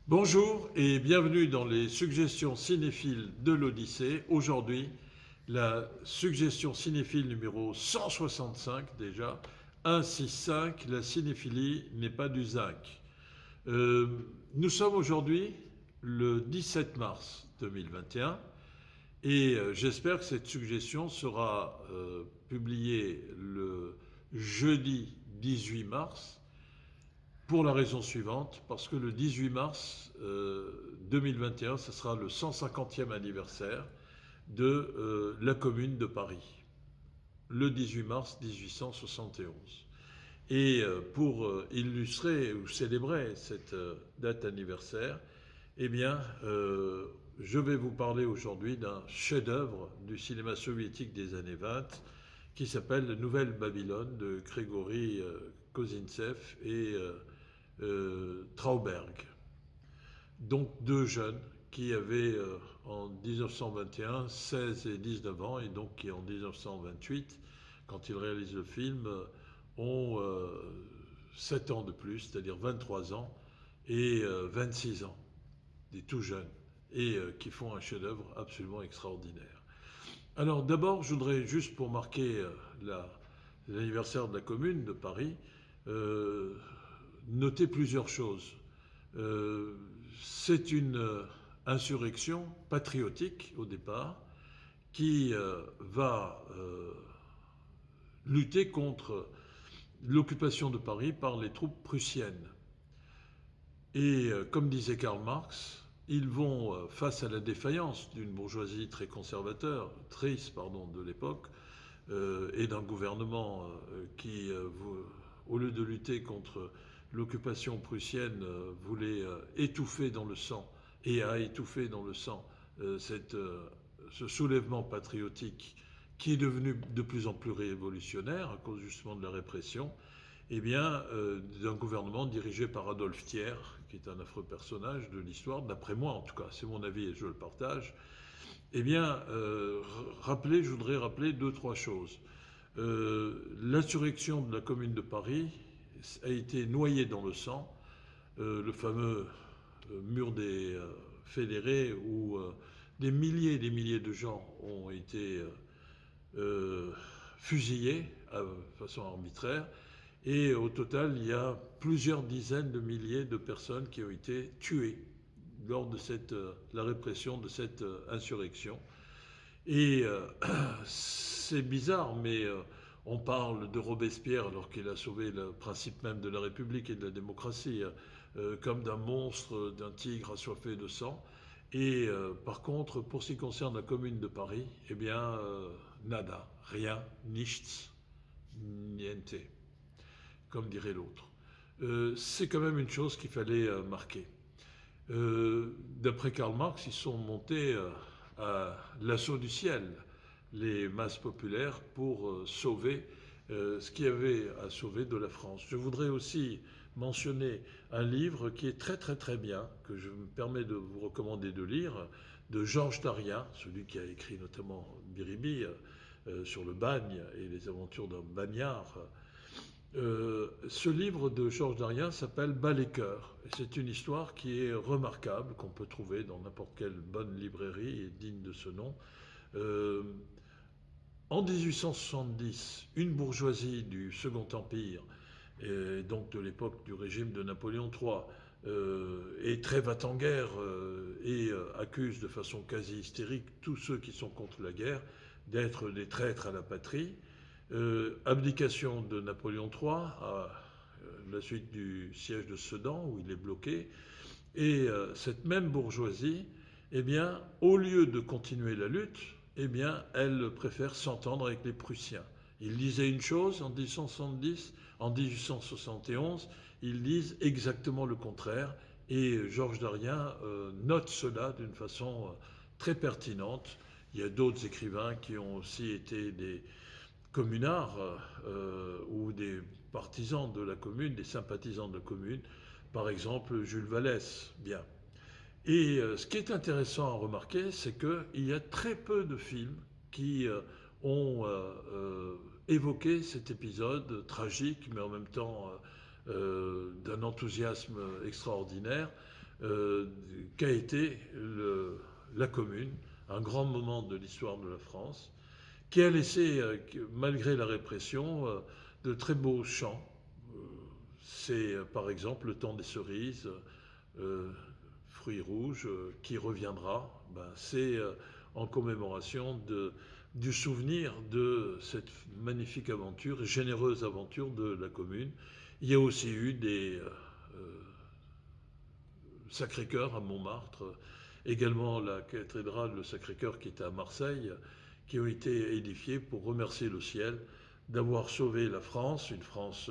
Bonjour et bienvenue dans les suggestions cinéphiles de l'Odyssée. Aujourd'hui, la suggestion cinéphile numéro 165 déjà, 165, la cinéphilie n'est pas du zinc. Nous sommes aujourd'hui le 17 mars 2021 et j'espère que cette suggestion sera publiée le jeudi 18 mars. Pour la raison suivante, parce que le 18 mars 2021, ce sera le 150e anniversaire de la Commune de Paris, le 18 mars 1871. Et pour illustrer ou célébrer cette date anniversaire, eh bien, je vais vous parler aujourd'hui d'un chef-d'œuvre du cinéma soviétique des années 20 qui s'appelle Nouvelle Babylone de Grigory Kozintsev et Trauberg. Donc deux jeunes qui avaient en 1921 16 et 19 ans et donc qui en 1928, quand ils réalisent le film, ont 7 ans de plus, c'est-à-dire 23 ans et 26 ans, des tout jeunes, et qui font un chef-d'œuvre absolument extraordinaire. Alors d'abord, je voudrais juste pour marquer l'anniversaire de la Commune de Paris, noter plusieurs choses. C'est une insurrection patriotique au départ qui va lutter contre l'occupation de Paris par les troupes prussiennes. Et comme disait Karl Marx, ils vont, face à la défaillance d'une bourgeoisie très conservatrice de l'époque, et d'un gouvernement qui, au lieu de lutter contre l'occupation prussienne, voulait étouffer dans le sang, et a étouffé dans le sang ce soulèvement patriotique qui est devenu de plus en plus révolutionnaire à cause justement de la répression, eh bien, d'un gouvernement dirigé par Adolphe Thiers, qui est un affreux personnage de l'histoire, d'après moi en tout cas, c'est mon avis et je le partage. Eh bien, je voudrais rappeler deux, trois choses. L'insurrection de la Commune de Paris a été noyée dans le sang, le fameux mur des fédérés où des milliers et des milliers de gens ont été fusillés de façon arbitraire. Et au total, il y a plusieurs dizaines de milliers de personnes qui ont été tuées lors de la répression de cette insurrection. Et c'est bizarre, mais on parle de Robespierre alors qu'il a sauvé le principe même de la République et de la démocratie, comme d'un monstre, d'un tigre assoiffé de sang. Et par contre, pour ce qui concerne la Commune de Paris, eh bien, nada, rien, nichts, niente, comme dirait l'autre. C'est quand même une chose qu'il fallait marquer. D'après Karl Marx, ils sont montés à l'assaut du ciel, les masses populaires, pour sauver ce qu'il y avait à sauver de la France. Je voudrais aussi mentionner un livre qui est très très très bien, que je me permets de vous recommander de lire, de Georges Darien, celui qui a écrit notamment Biribi sur le bagne et les aventures d'un bagnard. Ce livre de Georges Darien s'appelle Bas les cœurs. C'est une histoire qui est remarquable, qu'on peut trouver dans n'importe quelle bonne librairie et digne de ce nom. En 1870, une bourgeoisie du Second Empire, et donc de l'époque du régime de Napoléon III, est très va-t-en-guerre et accuse de façon quasi hystérique tous ceux qui sont contre la guerre d'être des traîtres à la patrie. Abdication de Napoléon III à la suite du siège de Sedan où il est bloqué. Et cette même bourgeoisie, eh bien, au lieu de continuer la lutte, eh bien, elle préfère s'entendre avec les Prussiens. Ils disaient une chose en 1870, en 1871, ils disent exactement le contraire. Et Georges Darien note cela d'une façon très pertinente. Il y a d'autres écrivains qui ont aussi été des communards ou des partisans de la Commune, des sympathisants de la Commune, par exemple Jules Vallès. Bien. Et ce qui est intéressant à remarquer, c'est qu'il y a très peu de films qui ont évoqué cet épisode tragique, mais en même temps d'un enthousiasme extraordinaire. qu'a été la Commune, un grand moment de l'histoire de la France, qui a laissé, malgré la répression, de très beaux chants. C'est par exemple le temps des cerises, fruits rouges, qui reviendra. C'est en commémoration du souvenir de cette magnifique aventure, généreuse aventure de la Commune. Il y a aussi eu des Sacré-Cœur à Montmartre, également la cathédrale de Sacré-Cœur qui était à Marseille, qui ont été édifiées pour remercier le ciel d'avoir sauvé la France, une France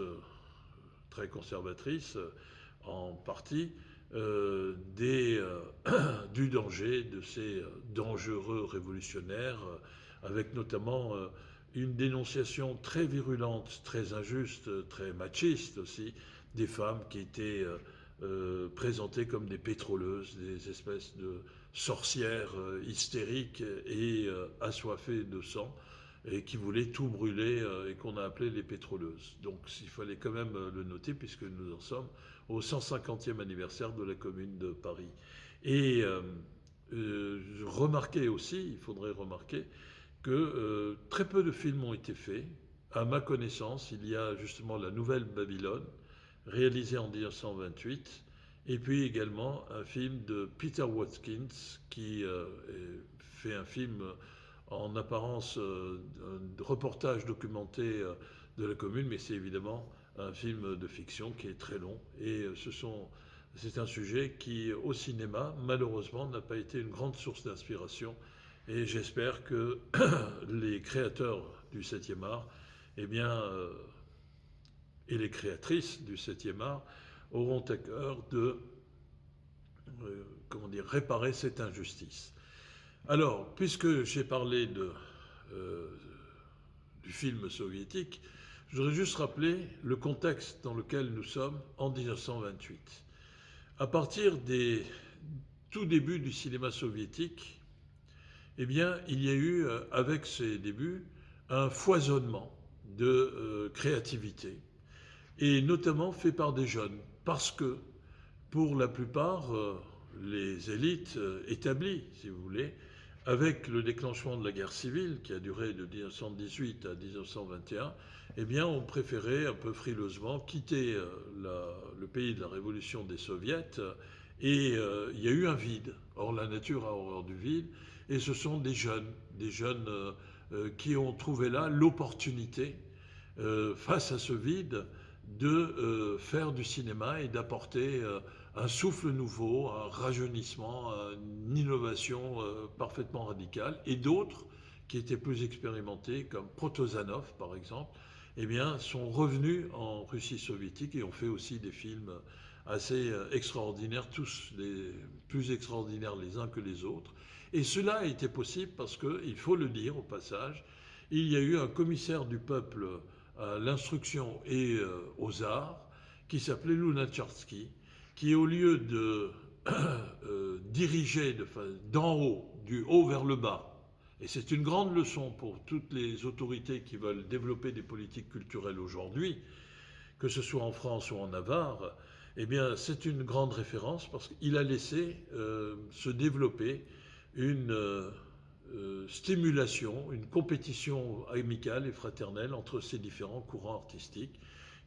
très conservatrice en partie, du danger de ces dangereux révolutionnaires, avec notamment une dénonciation très virulente, très injuste, très machiste aussi, des femmes qui étaient présentées comme des pétroleuses, des espèces de sorcières hystériques et assoiffées de sang, et qui voulaient tout brûler et qu'on a appelé les pétroleuses. Donc il fallait quand même le noter puisque nous en sommes au 150e anniversaire de la Commune de Paris. Et remarquez aussi, il faudrait remarquer que très peu de films ont été faits. À ma connaissance, il y a justement La Nouvelle Babylone, réalisée en 1928, et puis également un film de Peter Watkins qui fait un film en apparence un reportage documenté de la Commune, mais c'est évidemment un film de fiction qui est très long. Et c'est un sujet qui, au cinéma, malheureusement, n'a pas été une grande source d'inspiration. Et j'espère que les créateurs du 7e art, eh bien, et les créatrices du 7e art auront à cœur de réparer cette injustice. Alors, puisque j'ai parlé du film soviétique, je voudrais juste rappeler le contexte dans lequel nous sommes en 1928. À partir des tout débuts du cinéma soviétique, eh bien, il y a eu, avec ces débuts, un foisonnement de créativité, et notamment fait par des jeunes, parce que, pour la plupart, les élites établies, si vous voulez, avec le déclenchement de la guerre civile, qui a duré de 1918 à 1921, eh bien, on préférait un peu frileusement quitter le pays de la révolution des soviets, et il y a eu un vide. Or, la nature a horreur du vide, et ce sont des jeunes qui ont trouvé là l'opportunité, face à ce vide, de faire du cinéma et d'apporter un souffle nouveau, un rajeunissement, une innovation parfaitement radicale, et d'autres qui étaient plus expérimentés, comme Protozanov par exemple, eh bien, sont revenus en Russie soviétique et ont fait aussi des films assez extraordinaires, tous les plus extraordinaires les uns que les autres. Et cela a été possible parce que, il faut le dire au passage, il y a eu un commissaire du peuple à l'instruction et aux arts qui s'appelait Lunacharsky, qui, au lieu de diriger d'en haut, du haut vers le bas, et c'est une grande leçon pour toutes les autorités qui veulent développer des politiques culturelles aujourd'hui, que ce soit en France ou en Navarre, eh bien c'est une grande référence parce qu'il a laissé se développer une stimulation, une compétition amicale et fraternelle entre ces différents courants artistiques,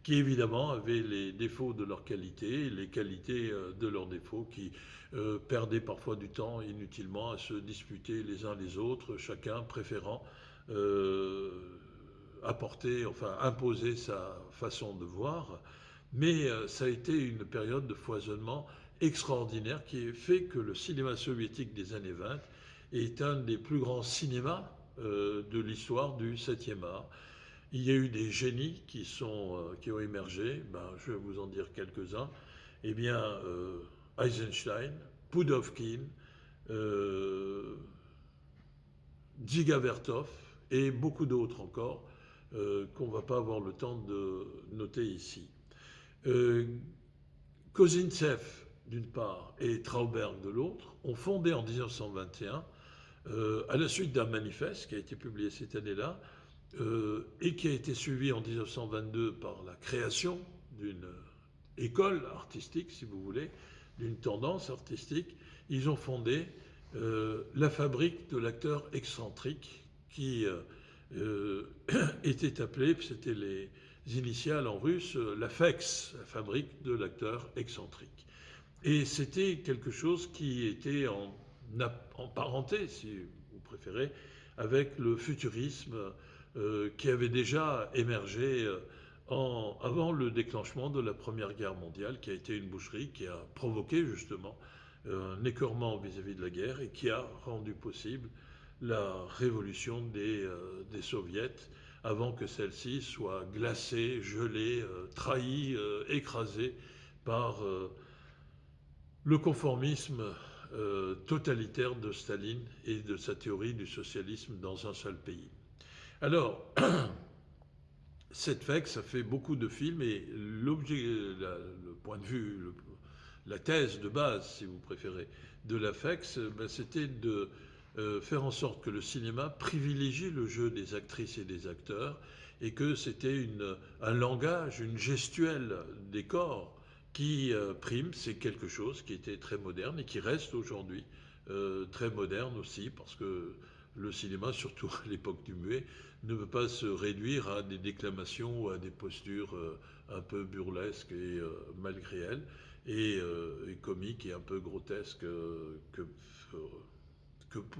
qui évidemment avaient les défauts de leur qualité et les qualités de leurs défauts, qui perdaient parfois du temps inutilement à se disputer les uns les autres, chacun préférant imposer sa façon de voir. Mais ça a été une période de foisonnement extraordinaire qui fait que le cinéma soviétique des années 20 est un des plus grands cinémas de l'histoire du 7e art. Il y a eu des génies qui ont émergé, je vais vous en dire quelques-uns. Eh bien, Eisenstein, Pudovkin, Dziga Vertov et beaucoup d'autres encore qu'on ne va pas avoir le temps de noter ici. Kozintsev, d'une part, et Trauberg, de l'autre, ont fondé en 1921, à la suite d'un manifeste qui a été publié cette année-là, et qui a été suivi en 1922 par la création d'une école artistique, si vous voulez, d'une tendance artistique, ils ont fondé la fabrique de l'acteur excentrique qui était appelée, c'était les initiales en russe, la FEX, la fabrique de l'acteur excentrique. Et c'était quelque chose qui était en parenté, si vous préférez, avec le futurisme qui avait déjà émergé avant le déclenchement de la Première Guerre mondiale, qui a été une boucherie qui a provoqué justement un écœurement vis-à-vis de la guerre et qui a rendu possible la révolution des soviets avant que celle-ci soit glacée, gelée, trahie, écrasée par le conformisme totalitaire de Staline et de sa théorie du socialisme dans un seul pays. Alors, cette FEX a fait beaucoup de films et le point de vue, la thèse de base, si vous préférez, de la FEX, c'était de faire en sorte que le cinéma privilégie le jeu des actrices et des acteurs et que c'était un langage, une gestuelle des corps qui prime. C'est quelque chose qui était très moderne et qui reste aujourd'hui très moderne aussi parce que le cinéma, surtout à l'époque du muet, ne veut pas se réduire à des déclamations ou à des postures un peu burlesques et malgré elles, et comiques et un peu grotesques que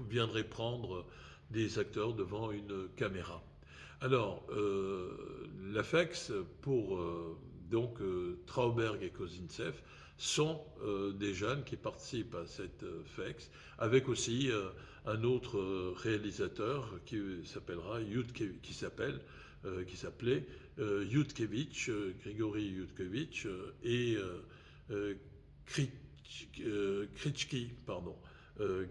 viendraient prendre des acteurs devant une caméra. Alors, l'AFEX, pour Trauberg et Kozintsev, sont des jeunes qui participent à cette FEX, avec aussi un autre réalisateur qui s'appelait Yutkevitch, Grigory Yutkevitch, et Kritchky, pardon,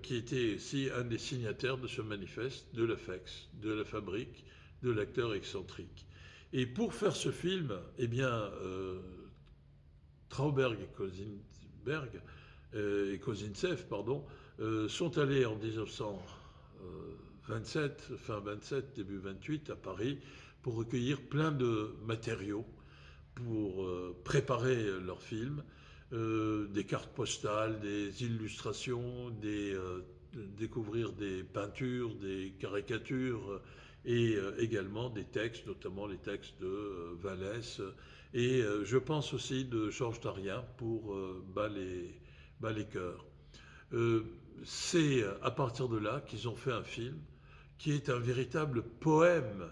qui était aussi un des signataires de ce manifeste de la FEX, de la fabrique de l'acteur excentrique. Et pour faire ce film, eh bien, Trauberg et Kozintsev, sont allés en 1927, fin 27, début 28, à Paris, pour recueillir plein de matériaux pour préparer leur film, des cartes postales, des illustrations, découvrir des peintures, des caricatures, et également des textes, notamment les textes de Vallès, et je pense aussi de Georges Darien pour Bas les cœurs. C'est à partir de là qu'ils ont fait un film qui est un véritable poème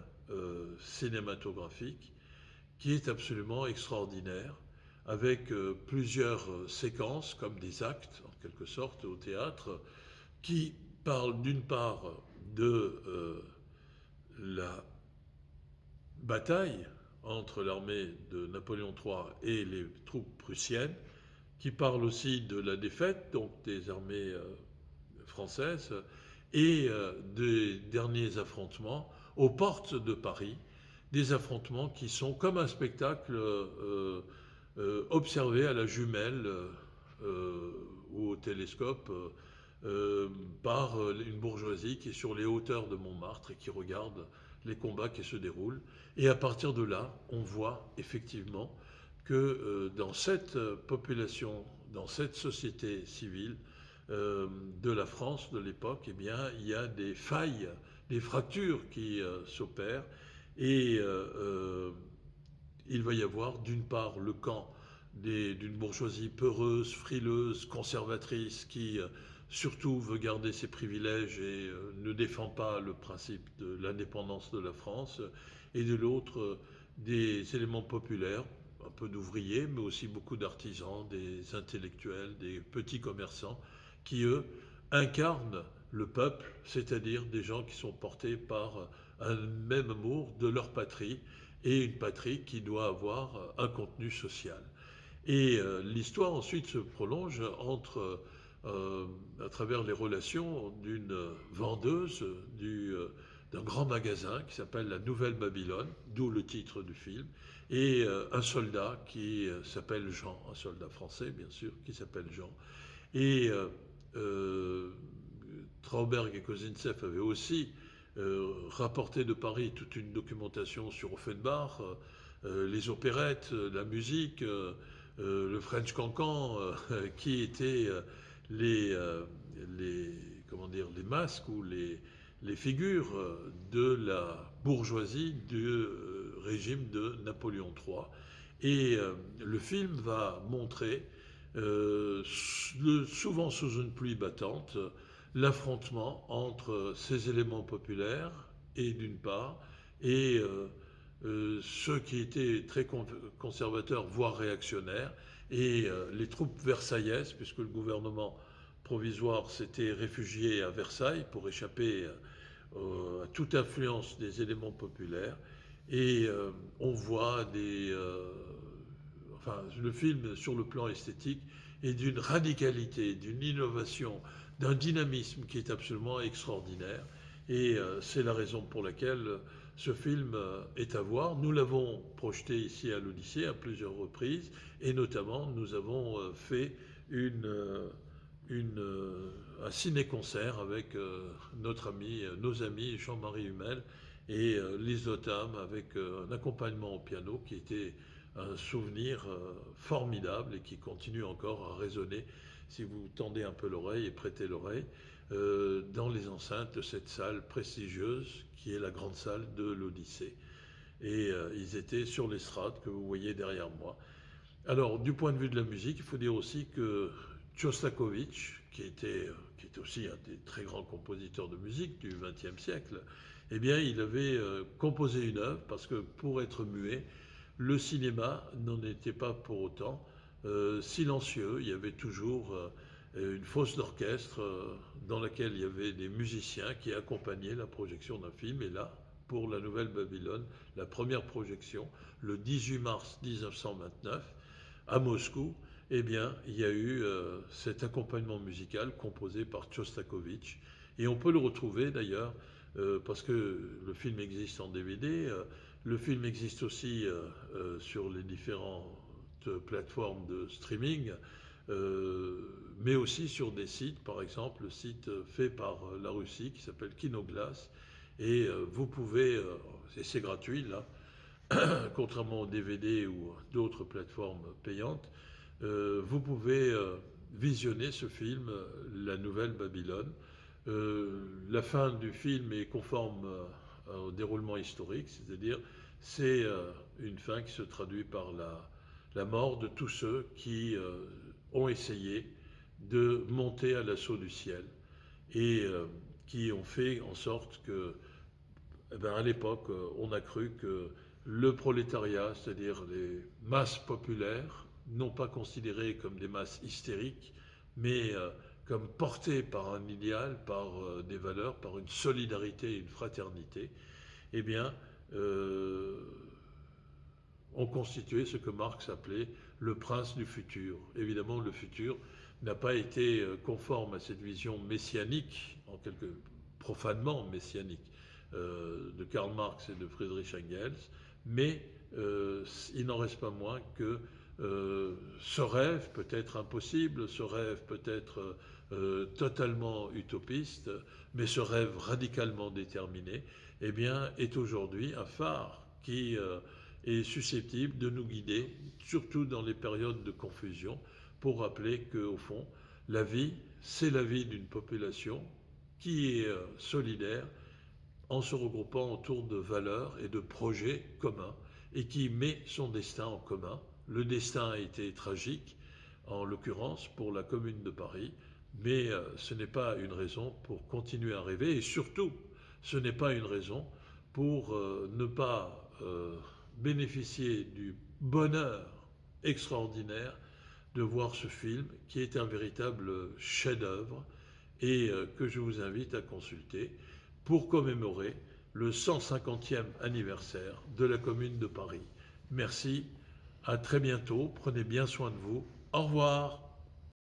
cinématographique, qui est absolument extraordinaire, avec plusieurs séquences, comme des actes, en quelque sorte, au théâtre, qui parlent d'une part de la bataille entre l'armée de Napoléon III et les troupes prussiennes, qui parle aussi de la défaite donc des armées françaises et des derniers affrontements aux portes de Paris, des affrontements qui sont comme un spectacle observé à la jumelle ou au télescope par une bourgeoisie qui est sur les hauteurs de Montmartre et qui regarde les combats qui se déroulent. Et à partir de là, on voit effectivement que dans cette population, dans cette société civile de la France de l'époque, eh bien, il y a des failles, des fractures qui s'opèrent. Et il va y avoir d'une part le camp d'une bourgeoisie peureuse, frileuse, conservatrice, qui surtout veut garder ses privilèges et ne défend pas le principe de l'indépendance de la France, et de l'autre des éléments populaires, un peu d'ouvriers, mais aussi beaucoup d'artisans, des intellectuels, des petits commerçants, qui eux incarnent le peuple, c'est-à-dire des gens qui sont portés par un même amour de leur patrie, et une patrie qui doit avoir un contenu social. Et l'histoire ensuite se prolonge à travers les relations d'une vendeuse d'un grand magasin qui s'appelle la Nouvelle Babylone, d'où le titre du film, et un soldat qui s'appelle Jean, un soldat français bien sûr, qui s'appelle Jean. Et Trauberg et Kozintsev avaient aussi rapporté de Paris toute une documentation sur Offenbach, les opérettes, la musique, le French Cancan, qui étaient les, comment dire, les masques ou les figures de la bourgeoisie du régime de Napoléon III. Et le film va montrer, souvent sous une pluie battante, l'affrontement entre ces éléments populaires, et d'une part, et ceux qui étaient très conservateurs, voire réactionnaires, et les troupes versaillaises, puisque le gouvernement provisoire s'était réfugié à Versailles pour échapper à toute influence des éléments populaires. Et on voit enfin, le film, sur le plan esthétique, est d'une radicalité, d'une innovation, d'un dynamisme qui est absolument extraordinaire. Et c'est la raison pour laquelle ce film est à voir. Nous l'avons projeté ici à l'Odyssée à plusieurs reprises, et notamment nous avons fait un ciné-concert avec nos amis Jean-Marie Humel et Lise Otham, avec un accompagnement au piano qui était un souvenir formidable et qui continue encore à résonner si vous tendez un peu l'oreille et prêtez l'oreille dans les enceintes de cette salle prestigieuse qui est la grande salle de l'Odyssée. Et ils étaient sur l'estrade que vous voyez derrière moi. Alors, du point de vue de la musique, il faut dire aussi que Shostakovich, qui était aussi un des très grands compositeurs de musique du XXe siècle, eh bien, il avait composé une œuvre, parce que pour être muet, le cinéma n'en était pas pour autant silencieux. Il y avait toujours une fosse d'orchestre dans laquelle il y avait des musiciens qui accompagnaient la projection d'un film. Et là, pour La Nouvelle Babylone, la première projection, le 18 mars 1929, à Moscou, eh bien, il y a eu cet accompagnement musical composé par Shostakovich. Et on peut le retrouver d'ailleurs, parce que le film existe en DVD, le film existe aussi sur les différentes plateformes de streaming, mais aussi sur des sites, par exemple le site fait par la Russie qui s'appelle Kinoglass. Et vous pouvez, et c'est gratuit là, contrairement au DVD ou d'autres plateformes payantes, vous pouvez visionner ce film, La Nouvelle Babylone. La fin du film est conforme au déroulement historique, c'est-à-dire c'est une fin qui se traduit par la mort de tous ceux qui ont essayé de monter à l'assaut du ciel et qui ont fait en sorte que, à l'époque, on a cru que le prolétariat, c'est-à-dire les masses populaires, non pas considérées comme des masses hystériques, mais comme portées par un idéal, par des valeurs, par une solidarité et une fraternité, eh bien, ont constitué ce que Marx appelait le prince du futur. Évidemment, le futur n'a pas été conforme à cette vision messianique, profanement messianique, de Karl Marx et de Friedrich Engels, mais il n'en reste pas moins que ce rêve peut être impossible, ce rêve peut être totalement utopiste, mais ce rêve radicalement déterminé, eh bien, est aujourd'hui un phare qui est susceptible de nous guider, surtout dans les périodes de confusion, pour rappeler qu'au fond, la vie, c'est la vie d'une population qui est solidaire, en se regroupant autour de valeurs et de projets communs, et qui met son destin en commun. Le destin a été tragique, en l'occurrence pour la Commune de Paris, mais ce n'est pas une raison pour continuer à rêver, et surtout, ce n'est pas une raison pour ne pas bénéficier du bonheur extraordinaire de voir ce film, qui est un véritable chef-d'œuvre, et que je vous invite à consulter pour commémorer le 150e anniversaire de la Commune de Paris. Merci, à très bientôt, prenez bien soin de vous, au revoir.